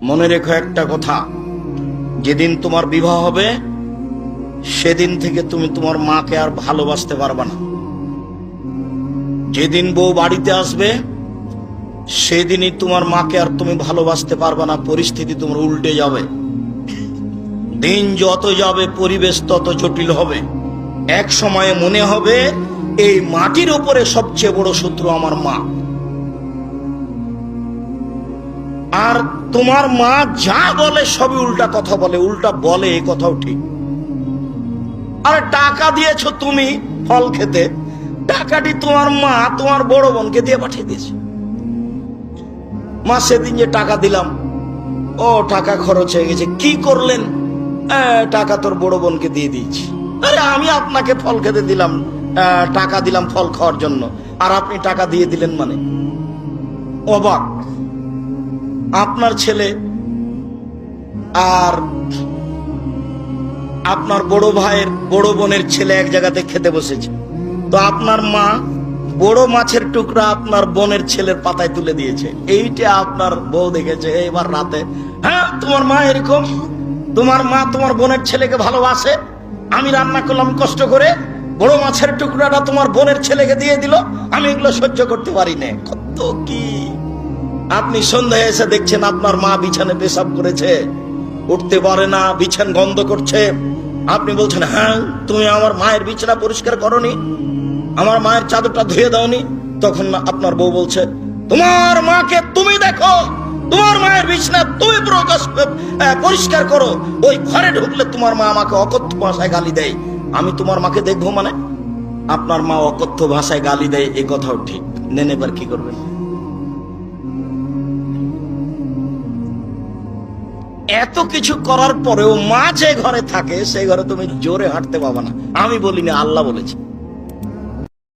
মনে রেখো একটা কথা, যেদিন তোমার বিবাহ হবে সেদিন থেকে তুমি তোমার মাকে আর ভালোবাসতে পারবে না। যেদিন বউ বাড়িতে আসবে সেদিনই তোমার মাকে আর তুমি ভালোবাসতে পারবে না। পরিস্থিতি তোমার উল্টে যাবে। দিন যত যাবে পরিবেশ তত জটিল হবে। এক সময়ে মনে হবে এই মাটির উপরে সবচেয়ে বড় শত্রু আমার মা। আর তোমার মা যা বলে সবই উল্টা কথা বলে, উল্টা বলে, এই কথাও ঠিক। আর টাকা দিয়েছো তুমি ফল খেতে, টাকাটি তোমার মা তোমার বড় বোনকে দিয়ে পাঠিয়ে দিয়েছে। মা সেদিন যে টাকা দিলাম, ও টাকা খরচ হয়ে গেছে, কি করলেন? টাকা তোর বড় বোনকে দিয়ে দিয়েছি। আরে আমি আপনাকে ফল খেতে দিলাম, টাকা দিলাম ফল খাওয়ার জন্য, আর আপনি টাকা দিয়ে দিলেন মানে? অবাক। আপনার ছেলে আর আপনার বড় ভাইয়ের বড় বোনের ছেলে এক জায়গাতে খেতে বসেছে, তো আপনার মা বড় মাছের টুকরা আপনার বোনের ছেলের পাতায় তুলে দিয়েছে। এইটা আপনার বউ দেখেছে এবার রাতে। হ্যাঁ, তোমার মা এরকম, তোমার মা তোমার বোনের ছেলেকে ভালোবাসে। আমি রান্না করলাম কষ্ট করে, বড় মাছের টুকরাটা তোমার বোনের ছেলেকে দিয়ে দিল, আমি এগুলো সহ্য করতে পারি না। কত কি! আপনি সন্ধ্যায় এসে দেখছেন আপনার মা বিছানে পেশাব করেছে, উঠতে পারে না, বিছান গন্ধ করছে। আপনি বলছেন, হ্যাঁ তুমি আমার মায়ের বিছানা পরিষ্কার করনি, আমার মায়ের চাদরটা ধুয়ে দাওনি। তখন আপনার বউ বলছে, তোমার মাকে তুমি দেখো, তোমার মায়ের বিছানা তুমি পরিষ্কার করো। ওই ঘরে ঢুকলে তোমার মা আমাকে অকথ্য ভাষায় গালি দেয়, আমি তোমার মাকে দেখবো মানে? আপনার মা অকথ্য ভাষায় গালি দেয়, এ কথাও ঠিক। নেন, এবার কি করবেন? এত কিছু করার পরেও মা যে ঘরে থাকে সেই ঘরে তুমি জোরে হাঁটতে পাবা না। আমি বলিনি, আল্লাহ বলেছে।